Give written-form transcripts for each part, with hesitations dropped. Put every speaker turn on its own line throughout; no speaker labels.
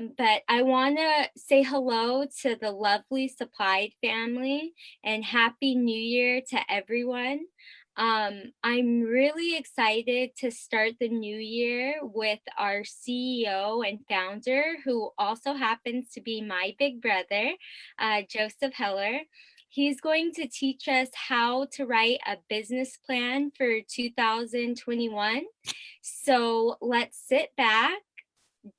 But I want to say hello to the lovely Supplied family and Happy New Year to everyone. I'm really excited to start the new year with our CEO and founder, who also happens to be my big brother, Joseph Heller. He's going to teach us how to write a business plan for 2021. So let's sit back,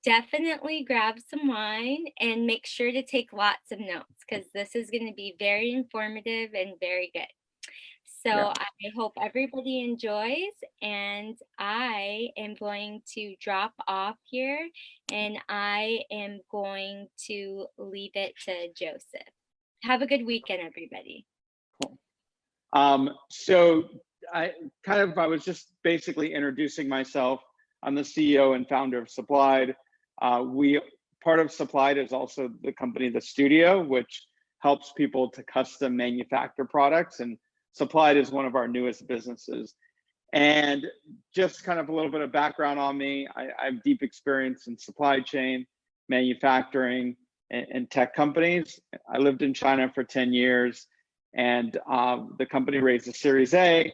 definitely grab some wine, and make sure to take lots of notes because this is going to be very informative and very good. So
Yeah.
I hope everybody enjoys, and I am going to drop off here and I am going to leave it to Joseph. Have a good weekend, everybody.
Cool. So I was just basically introducing myself. I'm the CEO and founder of Supplied. Part of Supplied is also the company, The Studio, which helps people to custom manufacture products. And Supplied is one of our newest businesses. And just kind of a little bit of background on me. I have deep experience in supply chain, manufacturing, and tech companies. I lived in China for 10 years, and the company raised a Series A.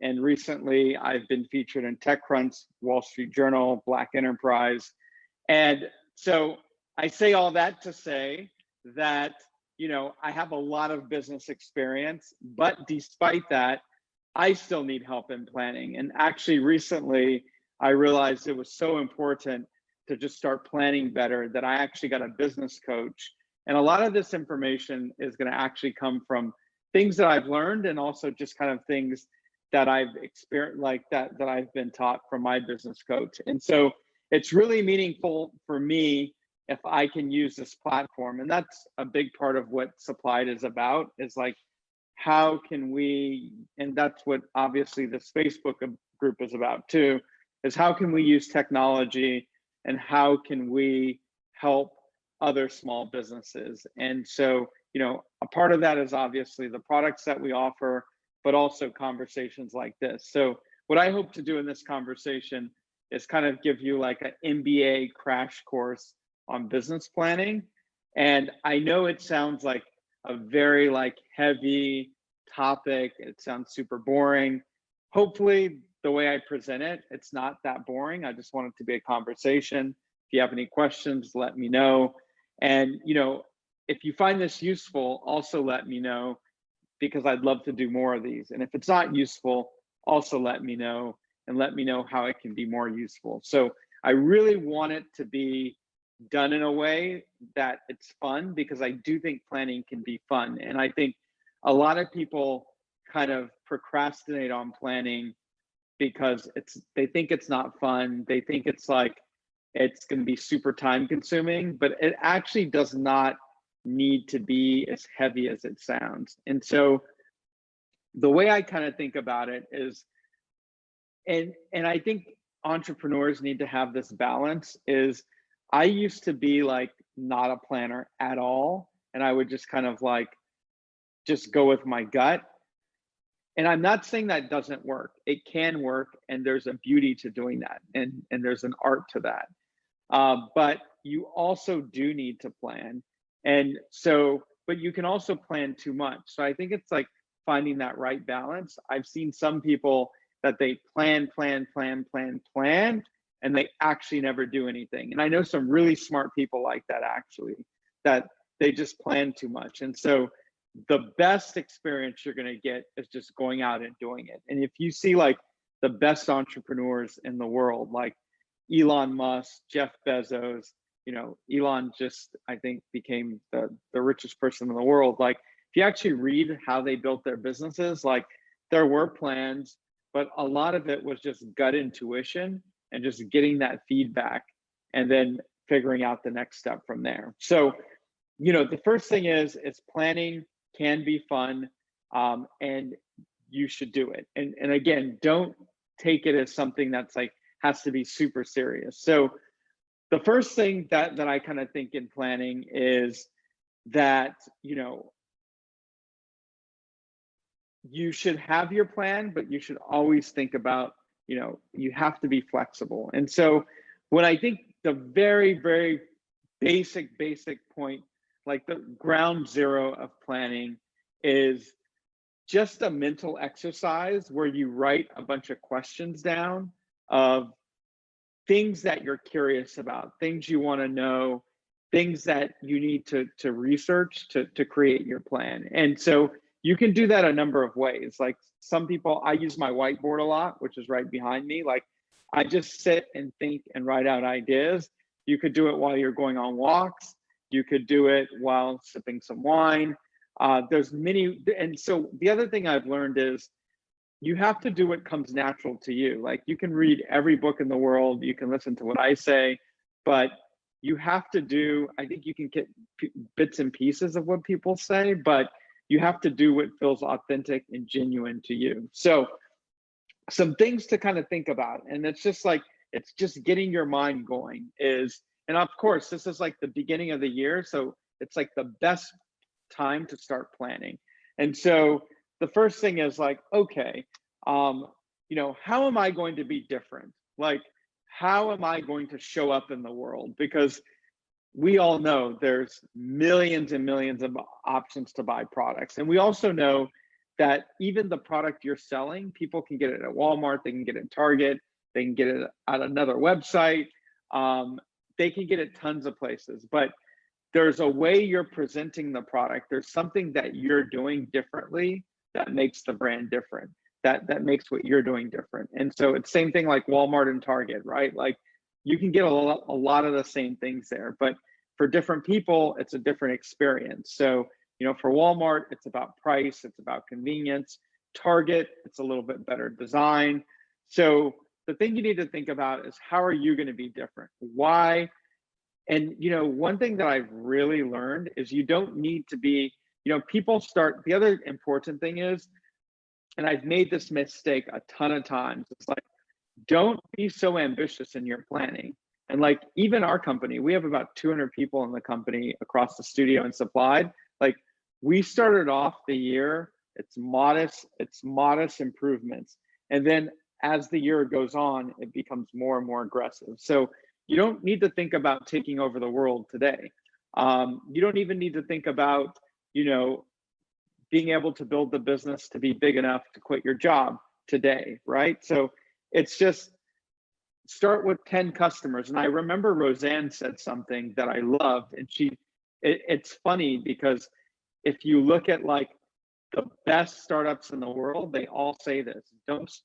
And recently, I've been featured in TechCrunch, Wall Street Journal, Black Enterprise. And so I say all that to say that, I have a lot of business experience, but despite that, I still need help in planning. And actually, recently, I realized it was so important to just start planning better that I actually got a business coach. And a lot of this information is going to actually come from things that I've learned, and also just kind of things that I've experienced, like that I've been taught from my business coach. And so it's really meaningful for me if I can use this platform. And that's a big part of what Supplied is about, is like, how can we, and that's what obviously this Facebook group is about too, is how can we use technology and how can we help other small businesses? And so, a part of that is obviously the products that we offer, but also conversations like this. So what I hope to do in this conversation is kind of give you like an MBA crash course on business planning. And I know it sounds like a very heavy topic. It sounds super boring. Hopefully the way I present it, it's not that boring. I just want it to be a conversation. If you have any questions, let me know. And, if you find this useful, also let me know, because I'd love to do more of these. And if it's not useful, also let me know, and let me know how it can be more useful. So I really want it to be done in a way that it's fun, because I do think planning can be fun. And I think a lot of people kind of procrastinate on planning because they think it's not fun. They think it's going to be super time consuming, but it actually does not need to be as heavy as it sounds. And so the way I kind of think about it is, and I think entrepreneurs need to have this balance, is I used to be not a planner at all, and I would just kind of just go with my gut. And I'm not saying that doesn't work. It can work, and there's a beauty to doing that, and there's an art to that. But you also do need to plan. And so, but you can also plan too much. So I think it's finding that right balance. I've seen some people that they plan, and they actually never do anything. And I know some really smart people like that, actually, that they just plan too much. And so the best experience you're going to get is just going out and doing it. And if you see the best entrepreneurs in the world, like Elon Musk, Jeff Bezos, Elon just, I think, became the richest person in the world. If you actually read how they built their businesses, there were plans, but a lot of it was just gut intuition and just getting that feedback and then figuring out the next step from there. So, the first thing is planning can be fun, and you should do it. And again, don't take it as something that's has to be super serious. So the first thing that I kind of think in planning is that, you should have your plan, but you should always think about, you have to be flexible. And so when I think the very, very basic point, like the ground zero of planning is just a mental exercise where you write a bunch of questions down of things that you're curious about, things you want to know, things that you need to research to create your plan. And so you can do that a number of ways. Like some people, I use my whiteboard a lot, which is right behind me. Like I just sit and think and write out ideas. You could do it while you're going on walks. You could do it while sipping some wine. There's many, and so the other thing I've learned is you have to do what comes natural to you. Like you can read every book in the world, you can listen to what I say, but you have to do, I think you can get bits and pieces of what people say, but you have to do what feels authentic and genuine to you. So some things to kind of think about, and it's just like, it's just getting your mind going is, and of course, this is like the beginning of the year. So it's like the best time to start planning. And so the first thing is like, okay, how am I going to be different? Like, how am I going to show up in the world? Because we all know there's millions and millions of options to buy products. And we also know that even the product you're selling, people can get it at Walmart, they can get it at Target, they can get it at another website, they can get it tons of places. But there's a way you're presenting the product. There's something that you're doing differently that makes the brand different, that makes what you're doing different. And so it's same thing like Walmart and Target, right? Like you can get a lot of the same things there, but for different people, it's a different experience. So, for Walmart, it's about price, it's about convenience. Target, it's a little bit better design. So the thing you need to think about is how are you going to be different? Why? And one thing that I've really learned is you don't need to be, people start, the other important thing is, and I've made this mistake a ton of times, it's like, don't be so ambitious in your planning. And like even our company, we have about 200 people in the company across the studio and supplied. Like we started off the year, it's modest improvements. And then as the year goes on, it becomes more and more aggressive. So you don't need to think about taking over the world today. You don't even need to think about, being able to build the business to be big enough to quit your job today, right? So it's just start with 10 customers. And I remember Roseanne said something that I loved, and it's funny because if you look at like the best startups in the world, they all say this.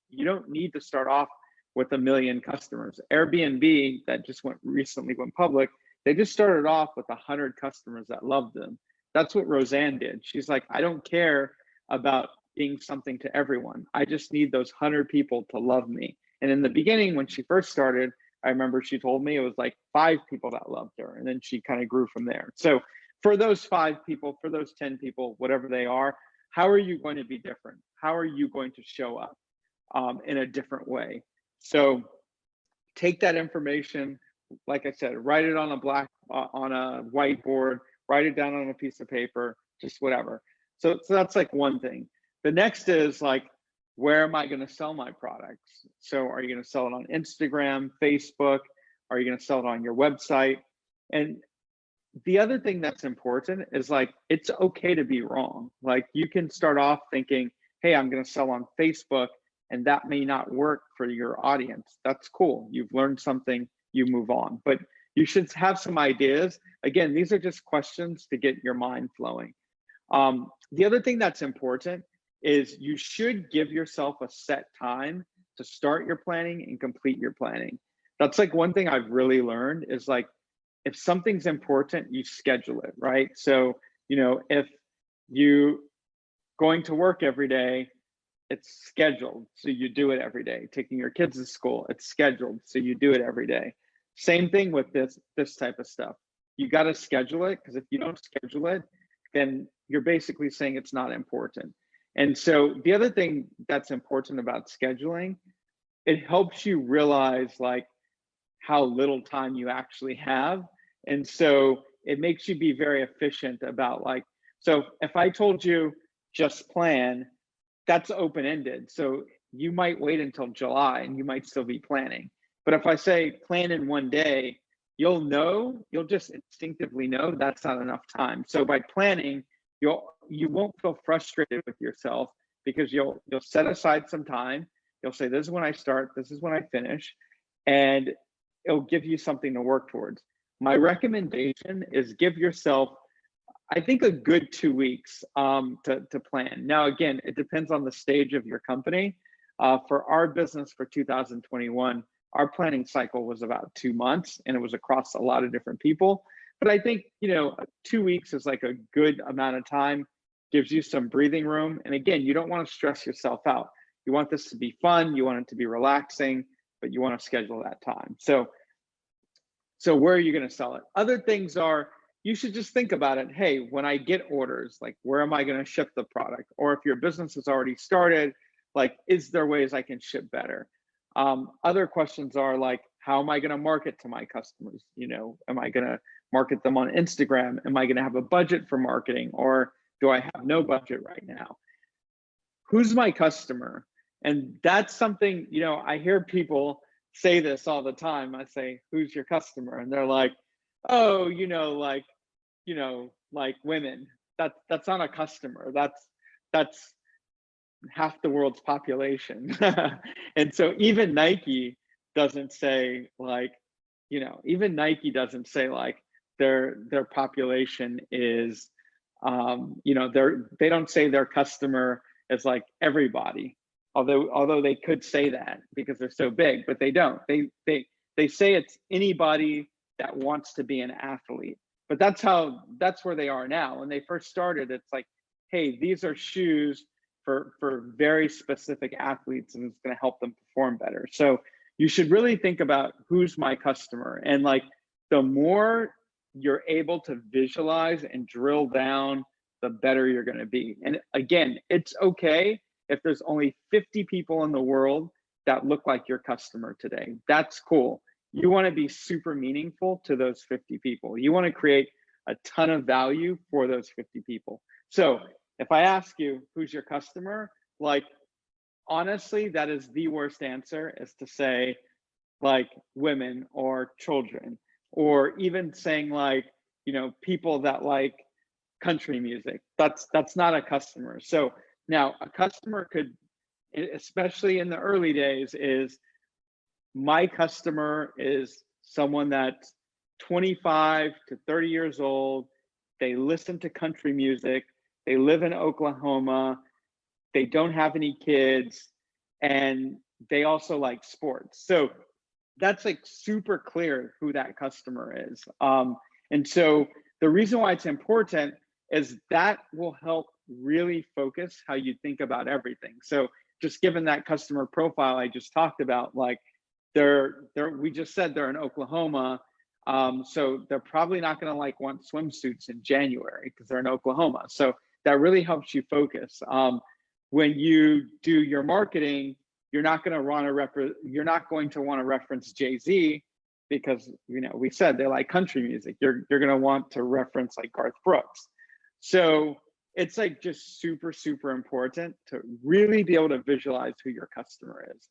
You don't need to start off with 1 million customers. Airbnb that just recently went public, they just started off with 100 customers that loved them. That's what Roseanne did. She's like, I don't care about being something to everyone. I just need those 100 people to love me. And in the beginning, when she first started, I remember she told me it was like 5 people that loved her. And then she kind of grew from there. So for those 5 people, for those 10 people, whatever they are, how are you going to be different? How are you going to show up in a different way? So take that information, like I said, write it on a whiteboard, write it down on a piece of paper, just whatever. So that's like one thing. The next is like, where am I going to sell my products? So are you going to sell it on Instagram, Facebook? Are you going to sell it on your website? And the other thing that's important is like, it's okay to be wrong. Like you can start off thinking, hey, I'm going to sell on Facebook, and that may not work for your audience. That's cool. You've learned something, you move on. But you should have some ideas. Again, these are just questions to get your mind flowing. The other thing that's important is you should give yourself a set time to start your planning and complete your planning. That's like one thing I've really learned is like, if something's important, you schedule it, right? So, if you going to work every day, it's scheduled, so you do it every day. Taking your kids to school, it's scheduled, so you do it every day. Same thing with this type of stuff. You got to schedule it, because if you don't schedule it, then you're basically saying it's not important. And so the other thing that's important about scheduling, it helps you realize like how little time you actually have. And so it makes you be very efficient about like, so if I told you just plan, that's open-ended. So you might wait until July and you might still be planning. But if I say plan in one day, you'll just instinctively know that's not enough time. So by planning, you won't feel frustrated with yourself, because you'll set aside some time. You'll say, this is when I start, this is when I finish, and it'll give you something to work towards. My recommendation is give yourself, I think, a good 2 weeks to plan. Now, again, it depends on the stage of your company. For our business for 2021, our planning cycle was about 2 months, and it was across a lot of different people. But I think, 2 weeks is like a good amount of time, gives you some breathing room. And again, you don't want to stress yourself out. You want this to be fun, you want it to be relaxing, but you want to schedule that time. So where are you going to sell it? Other things are, you should just think about it. Hey, when I get orders, like, where am I going to ship the product? Or if your business has already started, like, is there ways I can ship better? Other questions are like, how am I going to market to my customers? Am I going to market them on Instagram? Am I going to have a budget for marketing, or do I have no budget right now? Who's my customer? And that's something, I hear people say this all the time. I say, who's your customer? And they're like, oh, like women. That's not a customer. That's half the world's population. And so even Nike doesn't say like, even Nike doesn't say like their population is, they don't say their customer is like everybody. Although they could say that because they're so big, but they don't. They say it's anybody that wants to be an athlete. But that's where they are now. When they first started, it's like, hey, these are shoes for very specific athletes, and it's going to help them perform better. So you should really think about, who's my customer? And like, the more you're able to visualize and drill down, the better you're going to be. And again, it's okay if there's only 50 people in the world that look like your customer today. That's cool. You want to be super meaningful to those 50 people. You want to create a ton of value for those 50 people. So if I ask you, who's your customer? Like, honestly, that is the worst answer, is to say like women or children, or even saying like, people that like country music. That's not a customer. So now a customer could, especially in the early days, is, my customer is someone that's 25 to 30 years old. They listen to country music. They live in Oklahoma. They don't have any kids, and they also like sports. So that's like super clear who that customer is. And so the reason why it's important is that will help really focus how you think about everything. So just given that customer profile I just talked about, like, we just said they're in Oklahoma. So they're probably not going to like want swimsuits in January because they're in Oklahoma. So that really helps you focus. When you do your marketing, you're not going to want to reference Jay-Z because, we said they like country music. You're going to want to reference like Garth Brooks. So it's like just super, super important to really be able to visualize who your customer is.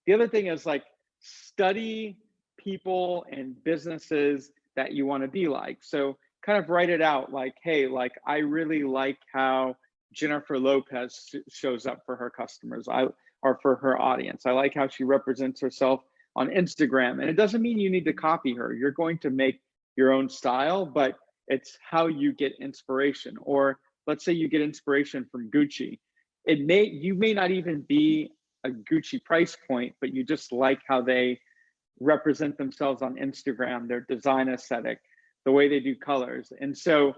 The other thing is like, study people and businesses that you want to be like. So kind of write it out like, hey, like, I really like how Jennifer Lopez shows up for her customers, or for her audience. I like how she represents herself on Instagram. And it doesn't mean you need to copy her. You're going to make your own style, but it's how you get inspiration. Or let's say you get inspiration from Gucci. You may not even be a Gucci price point, but you just like how they represent themselves on Instagram, their design aesthetic, the way they do colors. And so,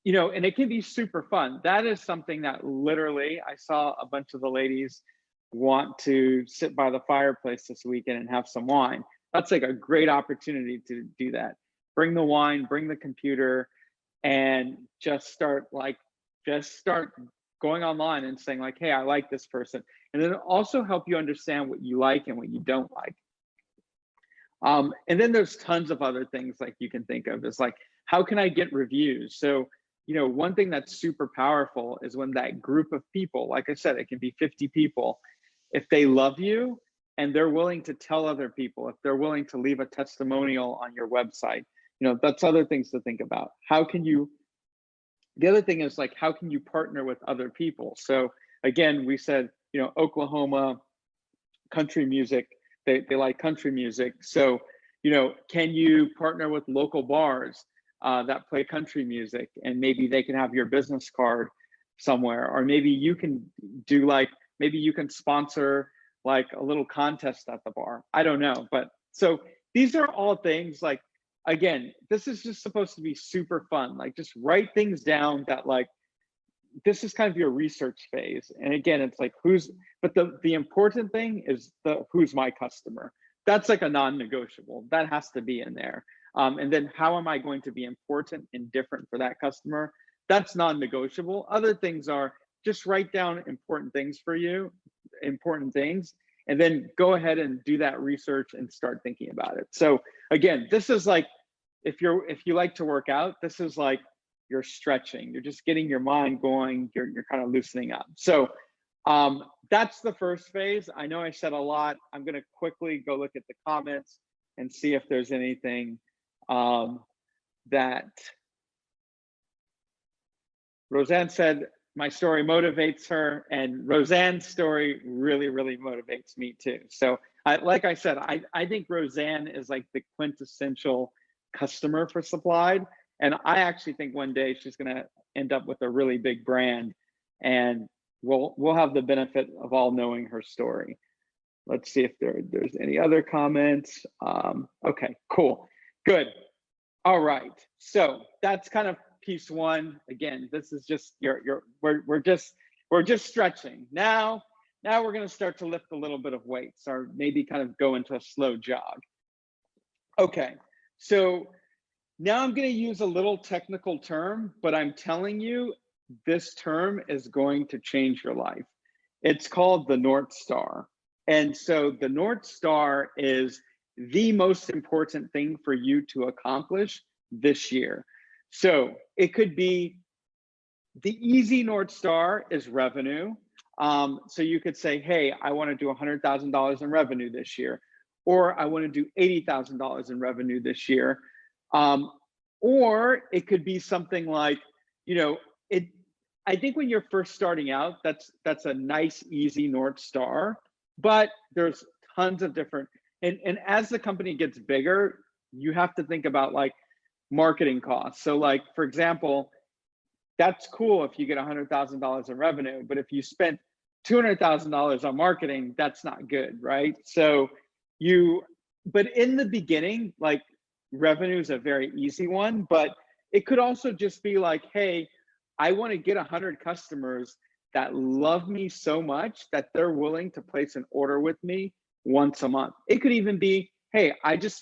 and it can be super fun. That is something that literally I saw a bunch of the ladies want to sit by the fireplace this weekend and have some wine. That's like a great opportunity to do that. Bring the wine, bring the computer, and just start going online and saying like, hey, I like this person. And then it'll also help you understand what you like and what you don't like. And then there's tons of other things like you can think of is like, how can I get reviews? So, one thing that's super powerful is when that group of people, like I said, it can be 50 people. If they love you, and they're willing to tell other people, if they're willing to leave a testimonial on your website, that's other things to think about. The other thing is, like, how can you partner with other people? So again, we said, Oklahoma country music, they like country music. So, can you partner with local bars that play country music, and maybe they can have your business card somewhere, or maybe you can do maybe you can sponsor like a little contest at the bar. I don't know. But so these are all things, like, again, this is just supposed to be super fun. Like, just write things down that, like, this is kind of your research phase. And again, it's like, but the important thing is who's my customer. That's like a non-negotiable. That has to be in there. And then how am I going to be important and different for that customer? That's non-negotiable. Other things are, just write down important things for you, important things, and then go ahead and do that research and start thinking about it. So again, this is like, if you like to work out, this is like you're stretching, you're just getting your mind going, you're kind of loosening up. So that's the first phase. I know I said a lot. I'm going to quickly go look at the comments and see if there's anything that Roseanne said. My story motivates her, and Roseanne's story really, really motivates me too. So like I said, I think Roseanne is like the quintessential customer for Supplied. And I actually think one day she's going to end up with a really big brand, and we'll have the benefit of all knowing her story. Let's see if there's any other comments. Okay, cool, good. All right, so that's kind of piece one. Again, this is just we're just stretching. Now we're going to start to lift a little bit of weights, or maybe kind of go into a slow jog. Okay, so now I'm going to use a little technical term, but I'm telling you, this term is going to change your life. It's called the North Star. And so the North Star is the most important thing for you to accomplish this year. So it could be, the easy North Star is revenue. So you could say, hey, I want to do $100,000 in revenue this year, or I want to do $80,000 in revenue this year. Or it could be something like, I think when you're first starting out, that's a nice, easy North Star, but there's tons of different, and as the company gets bigger, you have to think about like marketing costs. So like, for example, that's cool if you get $100,000 in revenue, but if you spent $200,000 on marketing, that's not good, right? So but in the beginning, like, revenue is a very easy one, but it could also just be like, hey, I want to get 100 customers that love me so much that they're willing to place an order with me once a month. It could even be, hey,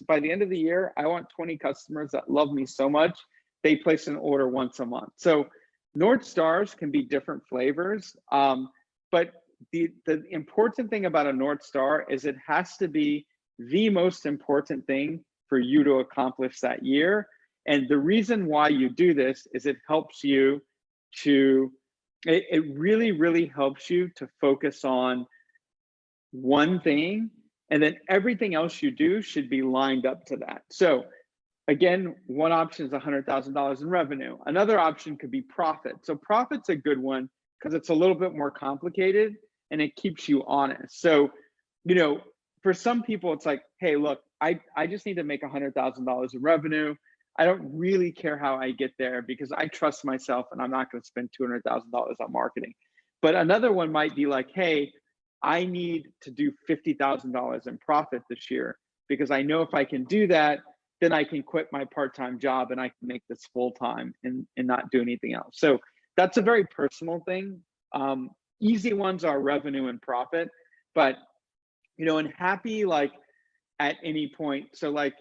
by the end of the year, I want 20 customers that love me so much, they place an order once a month. So North Stars can be different flavors, but the important thing about a North Star is it has to be the most important thing for you to accomplish that year. And the reason why you do this is it helps you it really, really helps you to focus on one thing, and then everything else you do should be lined up to that. So again, one option is $100,000 in revenue. Another option could be profit. So profit's a good one because it's a little bit more complicated and it keeps you honest. So, for some people, it's like, hey, look, I just need to make $100,000 in revenue. I don't really care how I get there because I trust myself and I'm not going to spend $200,000 on marketing. But another one might be like, hey, I need to do $50,000 in profit this year because I know if I can do that, then I can quit my part-time job and I can make this full-time and not do anything else. So that's a very personal thing. Easy ones are revenue and profit, but and happy, like, at any point. So like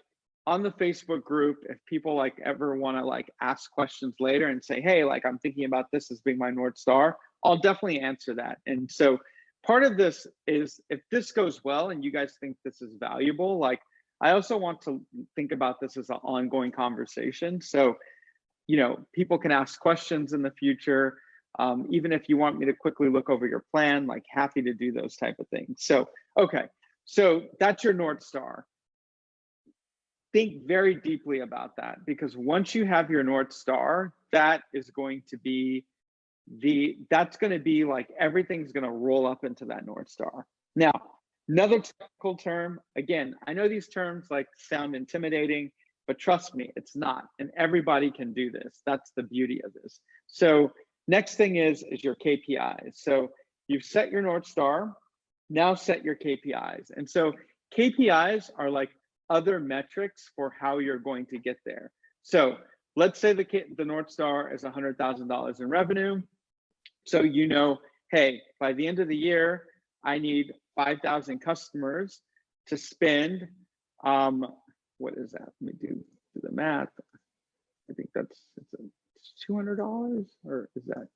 on the Facebook group, if people like ever want to like ask questions later and say, hey, like, I'm thinking about this as being my North Star, I'll definitely answer that. And so part of this is, if this goes well and you guys think this is valuable, like, I also want to think about this as an ongoing conversation. So, people can ask questions in the future. Even if you want me to quickly look over your plan, like, happy to do those type of things. So, okay. So that's your North Star. Think very deeply about that, because once you have your North Star, that is going to be that's going to be like everything's going to roll up into that North Star. Now, another technical term, again, I know these terms like sound intimidating, but trust me, it's not. And everybody can do this. That's the beauty of this. So next thing is your KPIs. So you've set your North Star, now set your KPIs. And so KPIs are like other metrics for how you're going to get there. So let's say the North Star is $100,000 in revenue. So you know, hey, by the end of the year, I need 5,000 customers to spend, what is that? Let me do the math. I think it's $200, or is that?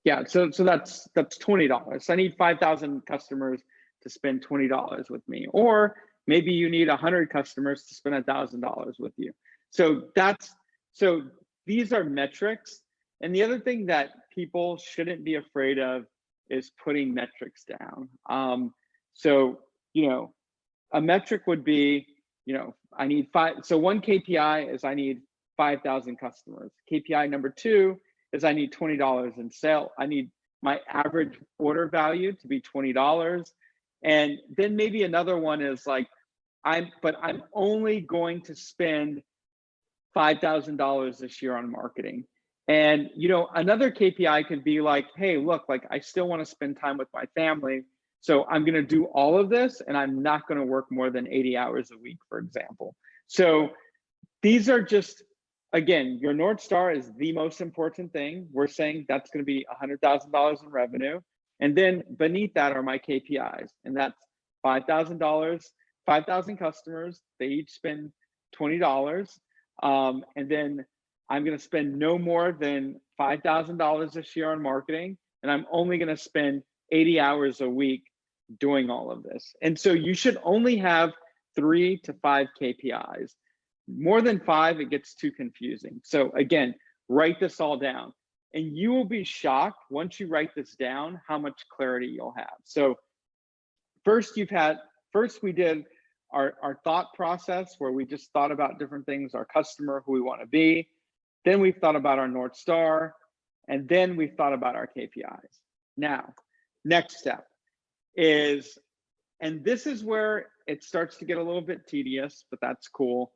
Yeah, so that's $20. So I need 5,000 customers to spend $20 with me, or maybe you need 100 customers to spend $1,000 with you. So these are metrics. And the other thing that people shouldn't be afraid of is putting metrics down. So a metric would be, I need five. So one KPI is I need 5,000 customers. KPI number two is I need $20 in sale. I need my average order value to be $20. And then maybe another one is like, I'm only going to spend $5,000 this year on marketing. And another KPI could be like, hey, look, like I still want to spend time with my family. So I'm going to do all of this, and I'm not going to work more than 80 hours a week, for example. So these are just, again, your North Star is the most important thing. We're saying that's going to be $100,000 in revenue. And then beneath that are my KPIs. And that's $5,000, 5,000 customers. They each spend $20. And then I'm going to spend no more than $5,000 this year on marketing. And I'm only going to spend 80 hours a week doing all of this. And so you should only have 3 to 5 KPIs. More than 5, it gets too confusing. So again, write this all down, and you will be shocked once you write this down how much clarity you'll have. So first we did our thought process, where we just thought about different things, our customer, who we want to be. Then we've thought about our North Star, and then we've thought about our KPIs. Now, next step is, and this is where it starts to get a little bit tedious, but that's cool,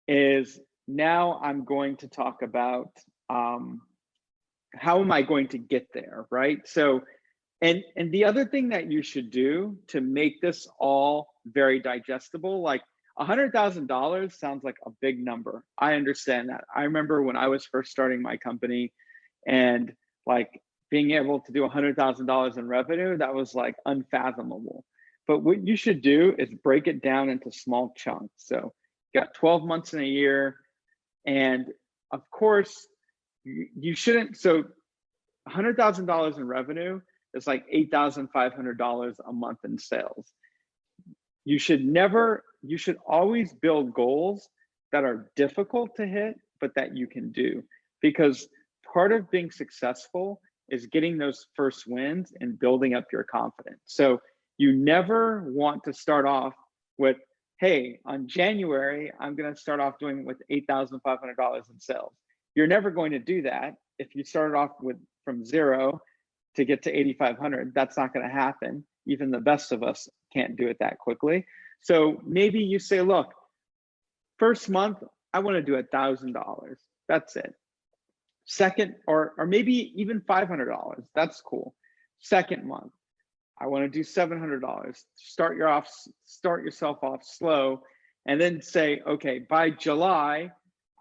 is now I'm going to talk about how am I going to get there, right? So, and the other thing that you should do to make this all very digestible, like $100,000 sounds like a big number. I understand that. I remember when I was first starting my company, and like being able to do $100,000 in revenue, that was like unfathomable. But what you should do is break it down into small chunks. So you got 12 months in a year, and of course you shouldn't. So $100,000 in revenue is like $8,500 a month in sales. You should always build goals that are difficult to hit, but that you can do, because part of being successful is getting those first wins and building up your confidence. So you never want to start off with, hey, on January, I'm going to start off doing with $8,500 in sales. You're never going to do that. If you started off from zero to get to 8,500, that's not going to happen. Even the best of us can't do it that quickly. So maybe you say, look, first month, I want to do $1,000. That's it. Second, or maybe even $500. That's cool. Second month, I want to do $700. Start yourself off slow, and then say, okay, by July,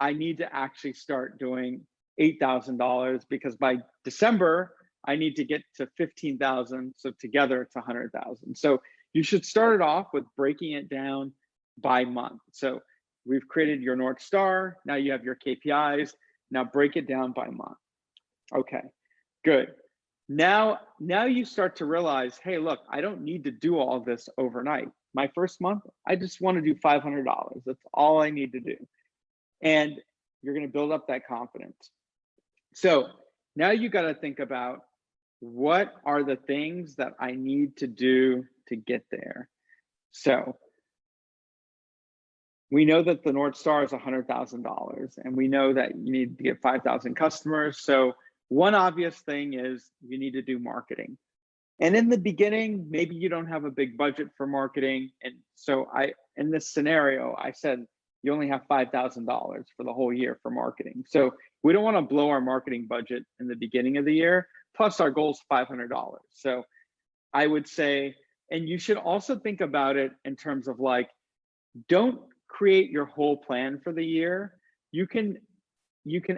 I need to actually start doing $8,000, because by December, I need to get to 15,000. So together it's 100,000. So you should start it off with breaking it down by month. So we've created your North Star. Now you have your KPIs. Now break it down by month. Okay, good. Now you start to realize, hey, look, I don't need to do all this overnight. My first month, I just want to do $500. That's all I need to do. And you're going to build up that confidence. So now you got to think about, what are the things that I need to do to get there? So we know that the North Star is $100,000, and we know that you need to get 5,000 customers. So one obvious thing is you need to do marketing. And in the beginning, maybe you don't have a big budget for marketing. And so in this scenario, I said, you only have $5,000 for the whole year for marketing. So we don't want to blow our marketing budget in the beginning of the year. Plus our goal is $500. So I would say, and you should also think about it in terms of like, don't create your whole plan for the year. You can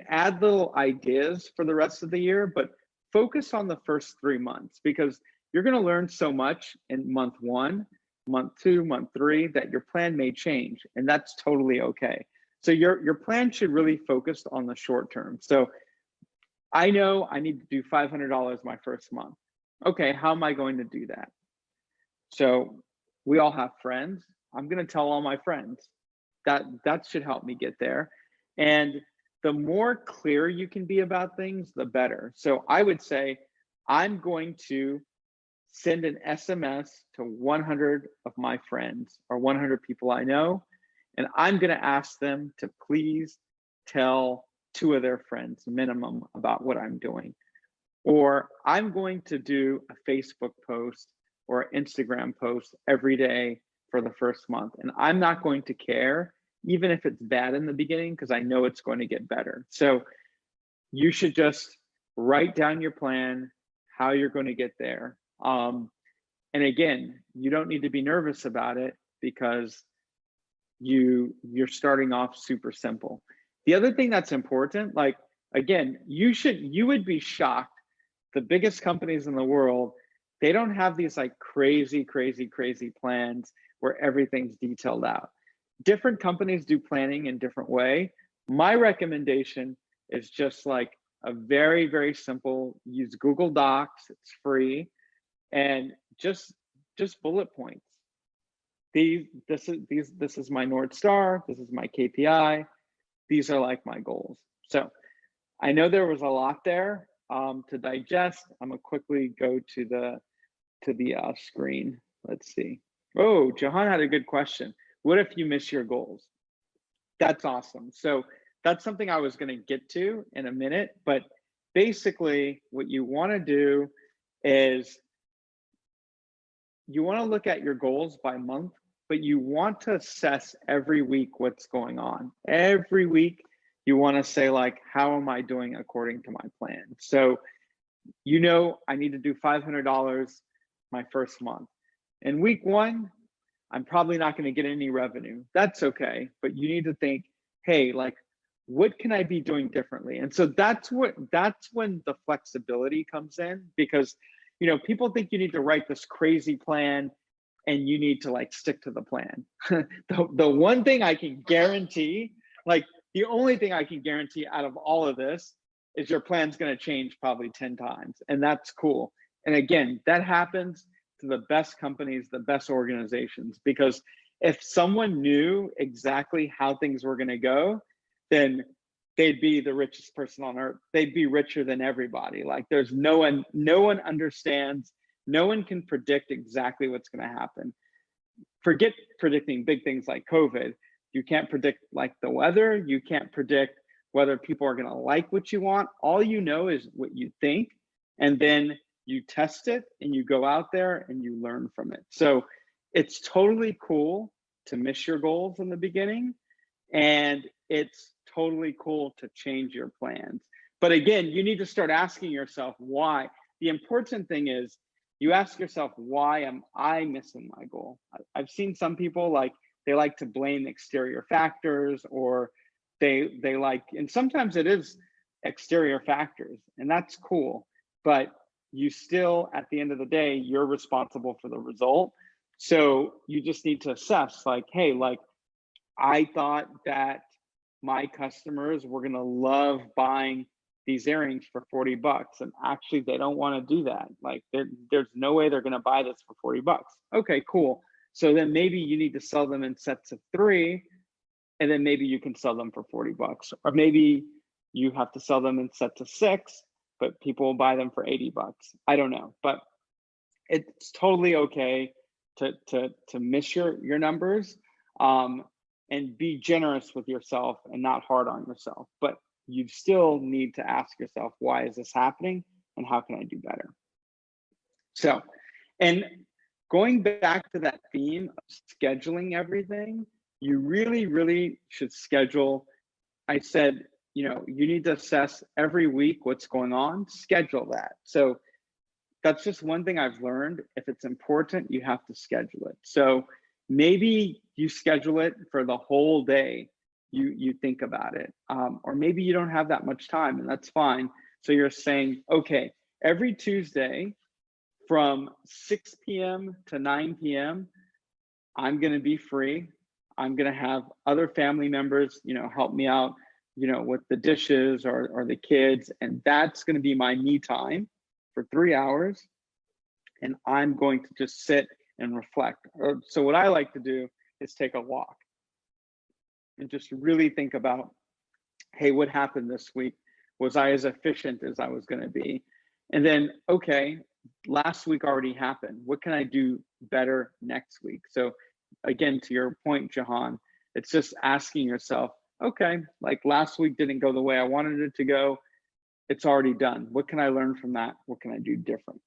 add little ideas for the rest of the year, but focus on the first 3 months, because you're going to learn so much in month 1, month 2, month 3 that your plan may change, and that's totally okay. So your plan should really focus on the short term. So I know I need to do $500 my first month. Okay, how am I going to do that? So we all have friends. I'm going to tell all my friends. That should help me get there. And the more clear you can be about things, the better. So I would say I'm going to send an SMS to 100 of my friends or 100 people I know, and I'm going to ask them to please tell 2 of their friends minimum about what I'm doing. Or I'm going to do a Facebook post or an Instagram post every day for the first month. And I'm not going to care, even if it's bad in the beginning, because I know it's going to get better. So you should just write down your plan, how you're going to get there. And again, you don't need to be nervous about it, because you're starting off super simple. The other thing that's important, like, again, you would be shocked. The biggest companies in the world, they don't have these like crazy plans where everything's detailed out. Different companies do planning in different way. My recommendation is just like a very simple, use Google Docs, it's free, and just bullet points. This is my North Star, this is my KPI, these are like my goals. So I know there was a lot there to digest. I'm gonna quickly go to the screen. Let's see. Oh, Johan had a good question. What if you miss your goals? That's awesome. So that's something I was going to get to in a minute, but basically what you want to do is you want to look at your goals by month, but you want to assess every week what's going on. Every week you want to say like, how am I doing according to my plan? So you know, I need to do $500 my first month. In week 1, I'm probably not going to get any revenue. That's okay. But you need to think, hey, like, what can I be doing differently? And so that's when the flexibility comes in, because, you know, people think you need to write this crazy plan and you need to like stick to the plan. The one thing I can guarantee, like the only thing I can guarantee out of all of this is your plan's going to change probably 10 times. And that's cool. And again, that happens to the best companies, the best organizations, because if someone knew exactly how things were going to go, then they'd be the richest person on earth. They'd be richer than everybody. Like there's no one understands, no one can predict exactly what's going to happen. Forget predicting big things like COVID. You can't predict like the weather. You can't predict whether people are going to like what you want. All you know is what you think, and then you test it and you go out there and you learn from it. So it's totally cool to miss your goals in the beginning, and it's totally cool to change your plans. But again, you need to start asking yourself why. The important thing is you ask yourself, why am I missing my goal? I've seen some people like, they like to blame exterior factors, or they like, and sometimes it is exterior factors, and that's cool, but you still, at the end of the day, you're responsible for the result. So you just need to assess like, hey, like I thought that my customers were going to love buying these earrings for 40 bucks, and actually they don't want to do that. Like there's no way they're going to buy this for 40 bucks. Okay, cool. So then maybe you need to sell them in sets of 3, and then maybe you can sell them for 40 bucks. Or maybe you have to sell them in sets of 6, but people will buy them for 80 bucks. I don't know, but it's totally okay to miss your numbers, and be generous with yourself and not hard on yourself. But you still need to ask yourself, why is this happening and how can I do better? So, and going back to that theme of scheduling everything, you really, really should schedule. I said, you need to assess every week what's going on, schedule that. So that's just one thing I've learned. If it's important, you have to schedule it. So maybe you schedule it for the whole day. You think about it, or maybe you don't have that much time, and that's fine. So you're saying, okay, every Tuesday from 6 p.m. to 9 p.m., I'm going to be free. I'm going to have other family members, help me out, with the dishes or the kids, and that's going to be my me time for 3 hours, and I'm going to just sit and reflect. So what I like to do is take a walk and just really think about, hey, what happened this week? Was I as efficient as I was going to be? And then, okay, last week already happened. What can I do better next week? So again, to your point, Jahan, it's just asking yourself, okay, like last week didn't go the way I wanted it to go. It's already done. What can I learn from that? What can I do different?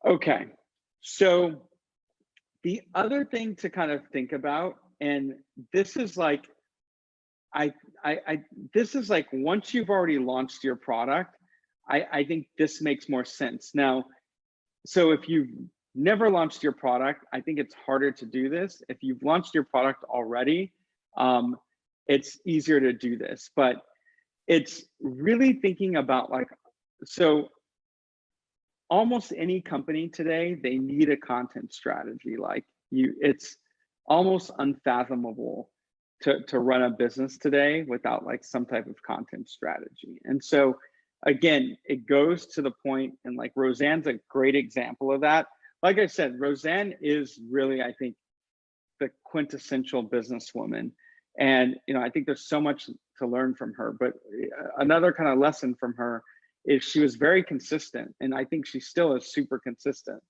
Okay, so the other thing to kind of think about, and this is like, this is like, once you've already launched your product, I think this makes more sense. Now, so if you've never launched your product, I think it's harder to do this. If you've launched your product already, it's easier to do this, but it's really thinking about like, so almost any company today, they need a content strategy. Like it's almost unfathomable to run a business today without like some type of content strategy. And so again, it goes to the point, and like Roseanne's a great example of that. Like I said, Roseanne is really, I think, the quintessential businesswoman. And, I think there's so much to learn from her, but another kind of lesson from her is she was very consistent. And I think she still is super consistent.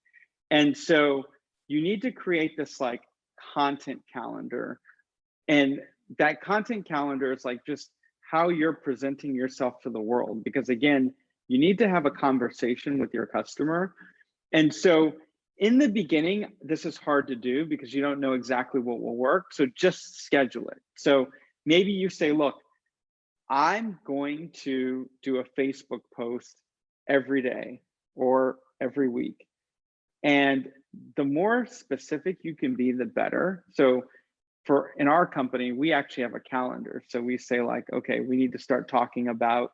And so you need to create this like content calendar. And that content calendar is like just how you're presenting yourself to the world. Because again, you need to have a conversation with your customer. And so in the beginning, this is hard to do because you don't know exactly what will work. So just schedule it. So maybe you say, look, I'm going to do a Facebook post every day or every week. And the more specific you can be, the better. So in our company, we actually have a calendar. So we say like, okay, we need to start talking about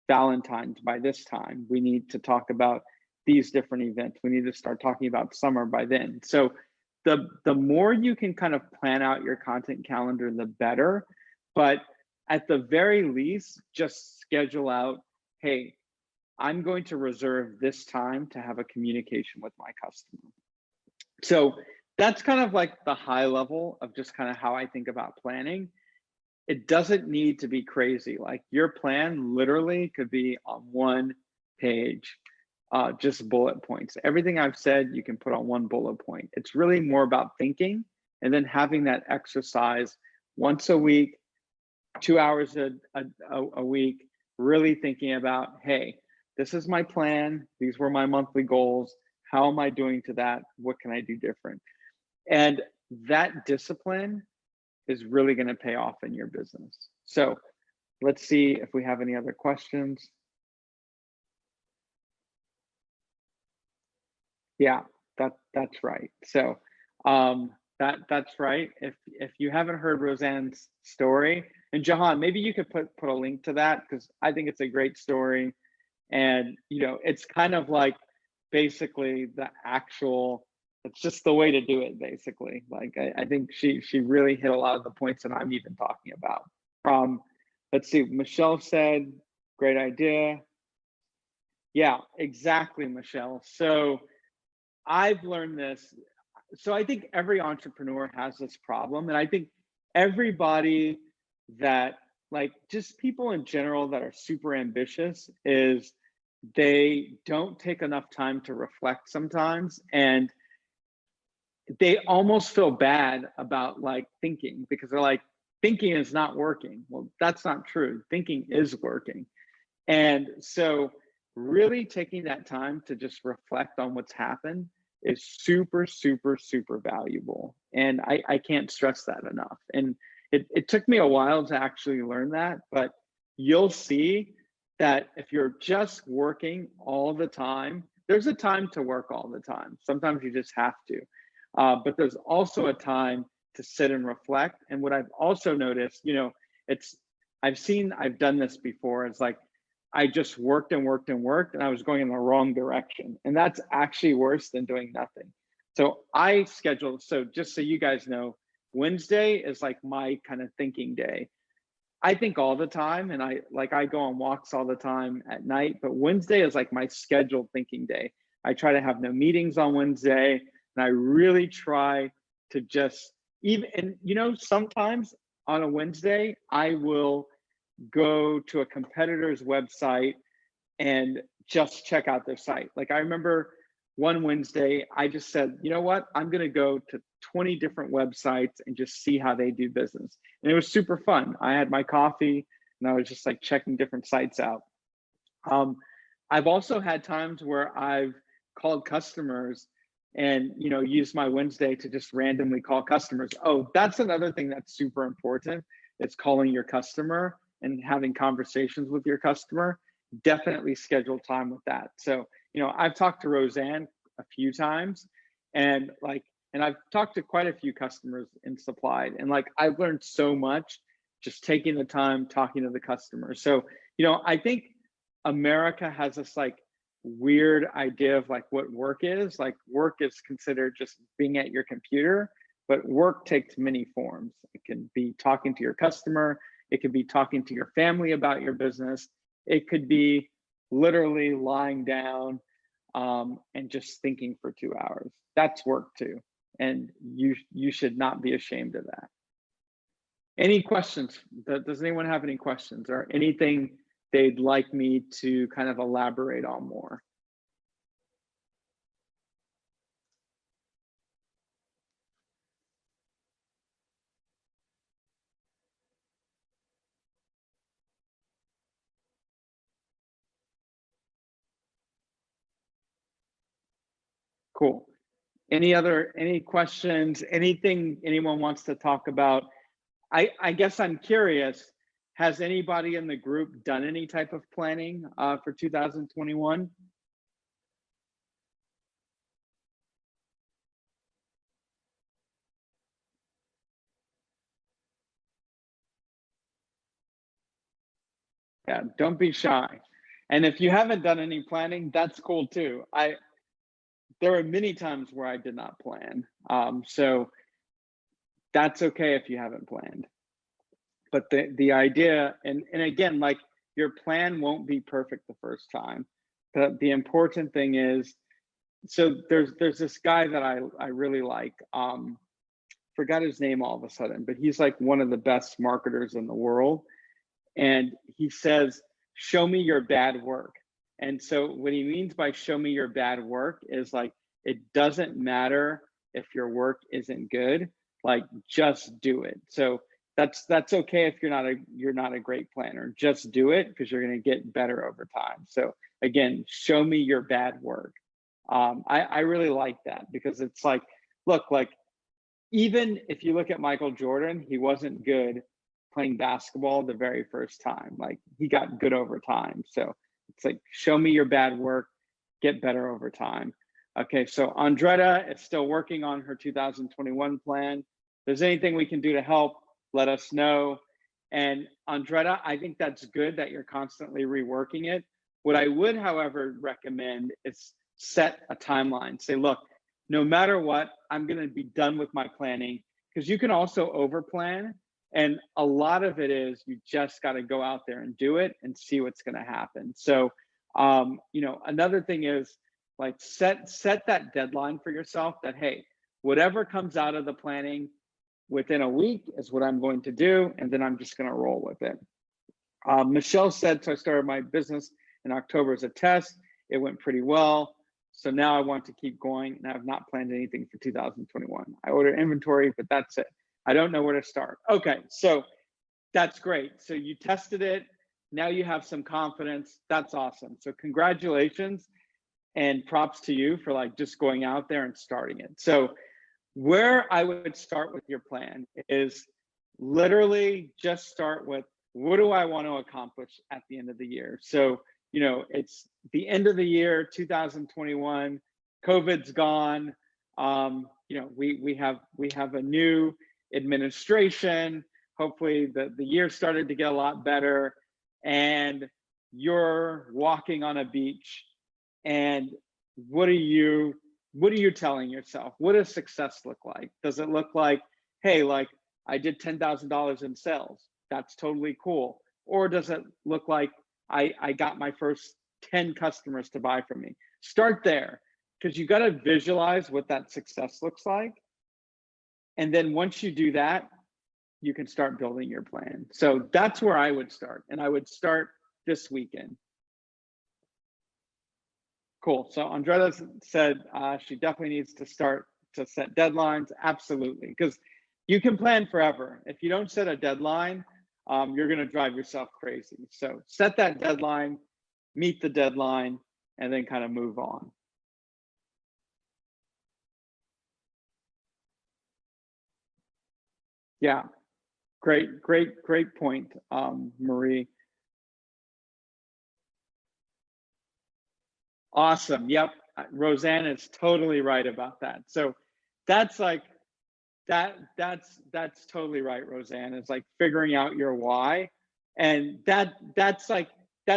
Valentine's by this time. We need to talk about these different events. We need to start talking about summer by then. So the more you can kind of plan out your content calendar, the better. But at the very least, just schedule out, hey, I'm going to reserve this time to have a communication with my customer. So that's kind of like the high level of just kind of how I think about planning. It doesn't need to be crazy. Like your plan literally could be on one page, just bullet points. Everything I've said, you can put on one bullet point. It's really more about thinking and then having that exercise once a week, 2 hours a week, really thinking about, hey, this is my plan. These were my monthly goals. How am I doing to that? What can I do different? And that discipline is really going to pay off in your business. So let's see if we have any other questions. Yeah, that's right. So that's right. If you haven't heard Roseanne's story, and Jahan, maybe you could put a link to that because I think it's a great story. And it's kind of like basically the actual, it's just the way to do it, basically. Like I think she really hit a lot of the points that I'm even talking about. Let's see, Michelle said, great idea. Yeah, exactly, Michelle. So I've learned this. So I think every entrepreneur has this problem. And I think everybody that like just people in general that are super ambitious is they don't take enough time to reflect sometimes, and they almost feel bad about like thinking because they're like, thinking is not working. Well, that's not true. Thinking is working. And so really taking that time to just reflect on what's happened is super, super, super valuable. And I can't stress that enough. And it took me a while to actually learn that, but you'll see that if you're just working all the time, there's a time to work all the time. Sometimes you just have to. But there's also a time to sit and reflect. And what I've also noticed, it's, I've done this before. It's like, I just worked and worked and worked, and I was going in the wrong direction. And that's actually worse than doing nothing. So I schedule, so just so you guys know, Wednesday is like my kind of thinking day. I think all the time, and I go on walks all the time at night, but Wednesday is like my scheduled thinking day. I try to have no meetings on Wednesday, and I really try to just even, and sometimes on a Wednesday, I will go to a competitor's website and just check out their site. Like I remember one Wednesday, I just said, you know what? I'm going to go to 20 different websites and just see how they do business. And it was super fun. I had my coffee and I was just like checking different sites out. I've also had times where I've called customers and use my Wednesday to just randomly call customers. Oh, that's another thing that's super important. It's calling your customer and having conversations with your customer. Definitely schedule time with that. So, I've talked to Roseanne a few times, and I've talked to quite a few customers in Supplied, and I've learned so much just taking the time talking to the customers. So, I think America has this weird idea of what work is. Work is considered just being at your computer, but work takes many forms. It can be talking to your customer. It could be talking to your family about your business. It could be literally lying down and just thinking for 2 hours. That's work too. And you should not be ashamed of that. Any questions? Does anyone have any questions or anything they'd like me to kind of elaborate on more? Cool. Any questions, anything anyone wants to talk about? I guess I'm curious, has anybody in the group done any type of planning for 2021? Yeah, don't be shy. And if you haven't done any planning, that's cool too. There are many times where I did not plan. So that's okay if you haven't planned. But the idea, and again, your plan won't be perfect the first time. The important thing is, so there's this guy that I really like. Forgot his name all of a sudden, but he's one of the best marketers in the world. And he says, show me your bad work. And so what he means by show me your bad work is it doesn't matter if your work isn't good, just do it. So that's okay if you're not a great planner. Just do it because you're going to get better over time. So again, show me your bad work. I really like that because it's look, even if you look at Michael Jordan, he wasn't good playing basketball the very first time. He got good over time. So it's show me your bad work, get better over time. Okay, so Andretta is still working on her 2021 plan. If there's anything we can do to help, let us know. And Andretta, I think that's good that you're constantly reworking it. What I would, however, recommend is set a timeline. Say, look, no matter what, I'm going to be done with my planning, because you can also overplan. And a lot of it is you just got to go out there and do it and see what's going to happen. So, another thing is set that deadline for yourself that, hey, whatever comes out of the planning within a week is what I'm going to do. And then I'm just going to roll with it. Michelle said, so I started my business in October as a test. It went pretty well. So now I want to keep going, and I have not planned anything for 2021. I ordered inventory, but that's it. I don't know where to start. Okay, so that's great. So you tested it. Now you have some confidence. That's awesome. So congratulations and props to you for like just going out there and starting it. So where I would start with your plan is literally just start with, what do I want to accomplish at the end of the year? So, you know, it's the end of the year, 2021, COVID's gone. You know, we have a new administration. Hopefully the year started to get a lot better, and you're walking on a beach, and what are you telling yourself? What does success look like? Does it look like, hey, like I did $10,000 in sales? That's totally cool. Or does it look like I got my first 10 customers to buy from me? Start there, because you got to visualize what that success looks like. And then once you do that, you can start building your plan. So that's where I would start. And I would start this weekend. Cool. So Andrea said she definitely needs to start to set deadlines. Absolutely. Because you can plan forever. If you don't set a deadline, you're going to drive yourself crazy. So set that deadline, meet the deadline, and then kind of move on. Yeah. Great point, Marie. Awesome. Yep. Roseanne is totally right about that. So that's like, that's totally right, Roseanne. It's like figuring out your why. And that's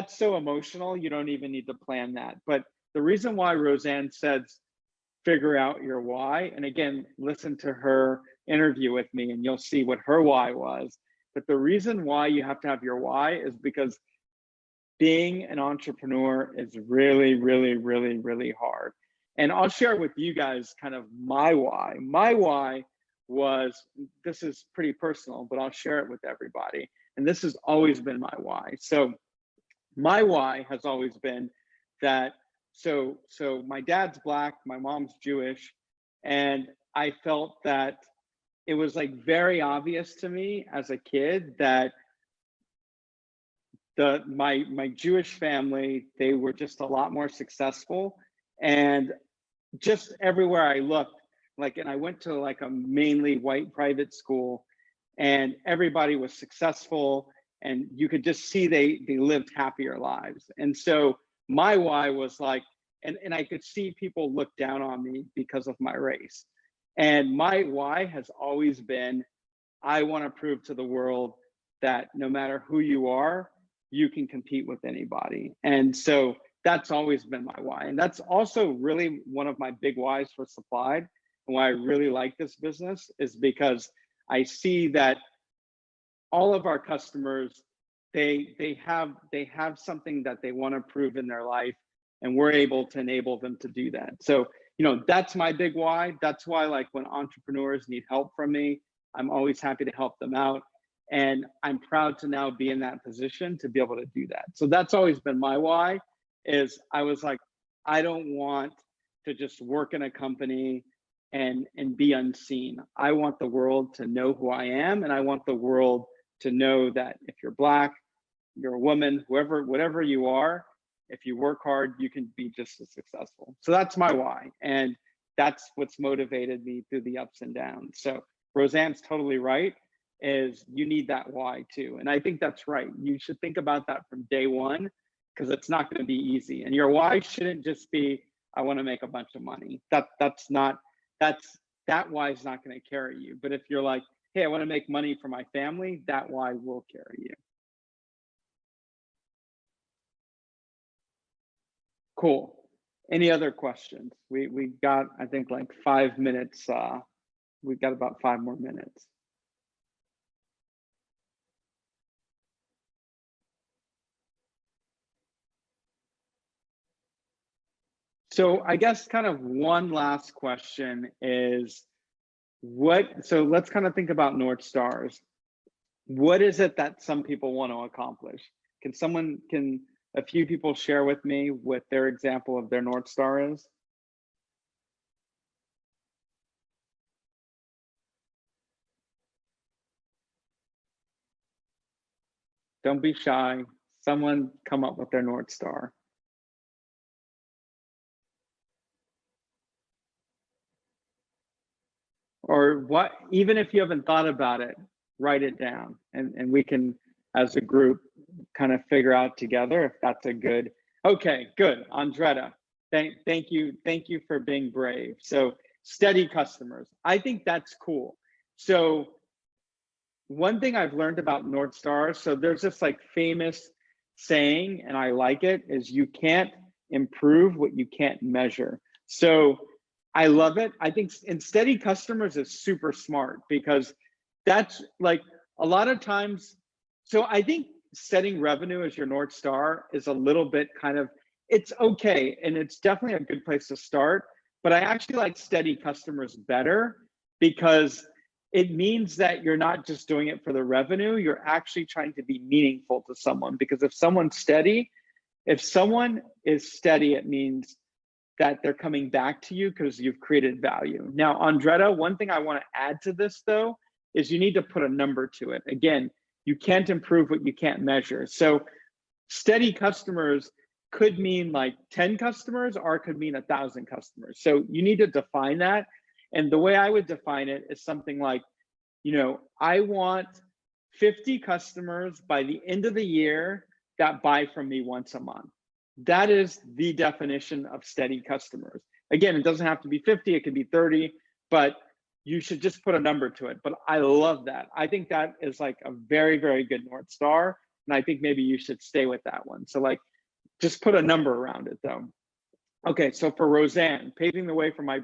so emotional. You don't even need to plan that. But the reason why Roseanne says figure out your why, and again, listen to her interview with me and you'll see what her why was. But the reason why you have to have your why is because being an entrepreneur is really, really, really, really hard. And I'll share with you guys kind of my why. My why was, this is pretty personal, but I'll share it with everybody. And this has always been my why. So my why has always been that, so my dad's Black, my mom's Jewish, and I felt that it was like very obvious to me as a kid that my Jewish family, they were just a lot more successful. And just everywhere I looked, like, and I went to like a mainly white private school, and everybody was successful, and you could just see they lived happier lives. And so my why was like, and I could see people look down on me because of my race. And my why has always been, I want to prove to the world that no matter who you are, you can compete with anybody. And so that's always been my why. And that's also really one of my big whys for Supplied, and why I really like this business, is because I see that all of our customers, they have something that they want to prove in their life, and we're able to enable them to do that. So, you know, that's my big why. That's why, like, when entrepreneurs need help from me, I'm always happy to help them out. And I'm proud to now be in that position to be able to do that. So that's always been my why, is I was like, I don't want to just work in a company and be unseen. I want the world to know who I am, and I want the world to know that if you're Black, you're a woman, whoever, whatever you are, if you work hard, you can be just as successful. So that's my why. And that's what's motivated me through the ups and downs. So Roseanne's totally right, is you need that why too. And I think that's right. You should think about that from day one, because it's not going to be easy. And your why shouldn't just be, I want to make a bunch of money. That why is not going to carry you. But if you're like, hey, I want to make money for my family, that why will carry you. Cool. Any other questions? We got, I think, like 5 minutes. We've got about 5 more minutes. So I guess kind of one last question is, so let's kind of think about North Stars. What is it that some people want to accomplish? Can a few people share with me what their example of their North Star is? Don't be shy. Someone come up with their North Star. Or what, even if you haven't thought about it, write it down, and we can, as a group, kind of figure out together if that's a good. Okay, good. Andretta, thank you for being brave. So steady customers, I think that's cool. So one thing I've learned about North Star, so there's this like famous saying, and I like it, is you can't improve what you can't measure. So I love it. I think in steady customers is super smart, because that's like a lot of times. So I think setting revenue as your North Star is a little bit kind of, it's okay. And it's definitely a good place to start. But I actually like steady customers better, because it means that you're not just doing it for the revenue, you're actually trying to be meaningful to someone. Because if someone is steady, it means that they're coming back to you because you've created value. Now, Andretta, one thing I want to add to this though, is you need to put a number to it. Again, you can't improve what you can't measure. So steady customers could mean like 10 customers, or it could mean 1,000 customers. So you need to define that. And the way I would define it is something like, I want 50 customers by the end of the year that buy from me once a month. That is the definition of steady customers. Again, it doesn't have to be 50, it could be 30, but you should just put a number to it. But I love that. I think that is like a very, very good North Star. And I think maybe you should stay with that one. So like, just put a number around it though. Okay, so for Roseanne, paving the way for my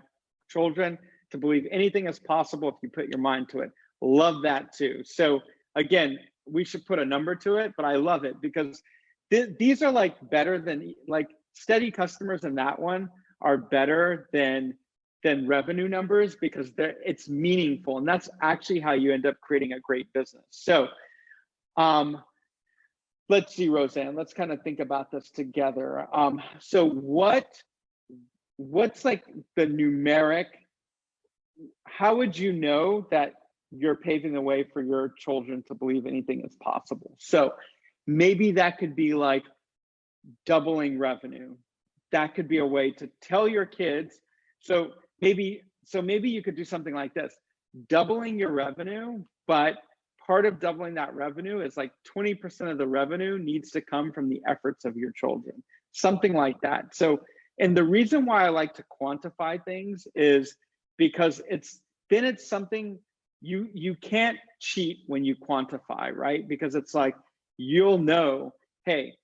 children to believe anything is possible if you put your mind to it. Love that too. So again, we should put a number to it, but I love it because these are like better than, like, steady customers in that one are better than revenue numbers, because it's meaningful, and that's actually how you end up creating a great business. So let's see, Roseanne, let's kind of think about this together. So what's like the numeric, how would you know that you're paving the way for your children to believe anything is possible? So maybe that could be like doubling revenue. That could be a way to tell your kids. So maybe you could do something like this: doubling your revenue, but part of doubling that revenue is like 20% of the revenue needs to come from the efforts of your children, something like that. So, and the reason why I like to quantify things is because it's something you can't cheat when you quantify, right? Because it's like, you'll know, hey,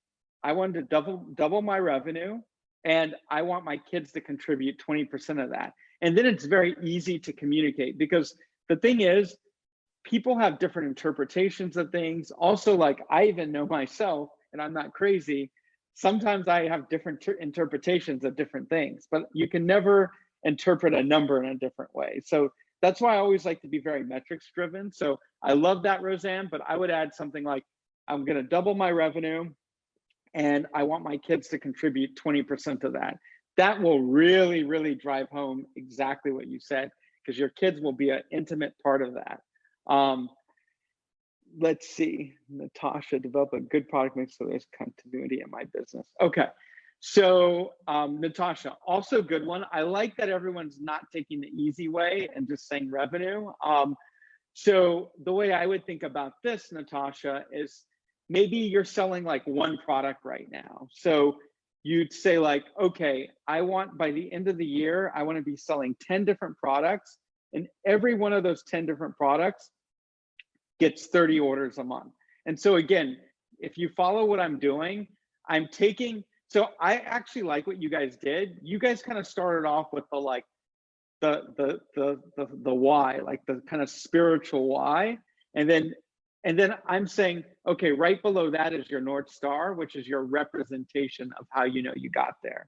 I wanted to double my revenue, and I want my kids to contribute 20% of that. And then it's very easy to communicate, because the thing is, people have different interpretations of things. Also, like, I even know myself, and I'm not crazy, sometimes I have different interpretations of different things, but you can never interpret a number in a different way. So that's why I always like to be very metrics driven. So I love that, Roseanne, but I would add something like, I'm going to double my revenue, and I want my kids to contribute 20% of that. That will really, really drive home exactly what you said, because your kids will be an intimate part of that. Let's see, Natasha, develop a good product mix so there's continuity in my business. Okay, so Natasha, also good one. I like that everyone's not taking the easy way and just saying revenue. So the way I would think about this, Natasha, is maybe you're selling like one product right now. So you'd say like, okay, I want, by the end of the year, I want to be selling 10 different products, and every one of those 10 different products gets 30 orders a month. And so again, if you follow what I'm doing, I'm taking, so I actually like what you guys did. You guys kind of started off with the like the why, like the kind of spiritual why. And then I'm saying, okay, right below that is your North Star, which is your representation of how you know you got there.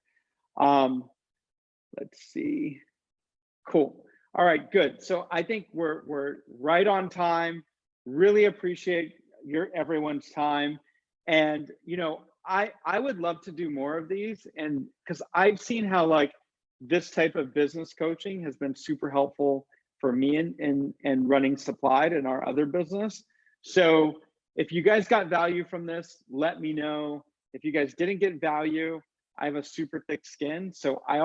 Let's see. Cool. All right, good. So I think we're right on time. Really appreciate everyone's time. And I would love to do more of these, and because I've seen how like this type of business coaching has been super helpful for me in running Supplied and our other business. So if you guys got value from this, let me know. If you guys didn't get value, I have a super thick skin. So I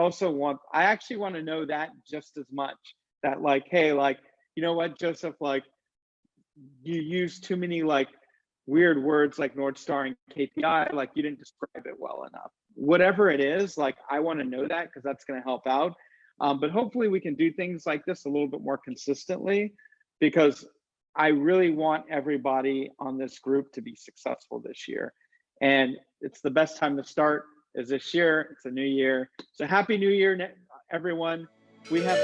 actually want to know that just as much. That like, hey, like, you know what, Joseph, like you use too many like weird words like North Star and KPI, like you didn't describe it well enough. Whatever it is, like I want to know that because that's going to help out. But hopefully we can do things like this a little bit more consistently because I really want everybody on this group to be successful this year. And it's the best time to start is this year. It's a new year. So happy new year, everyone. We have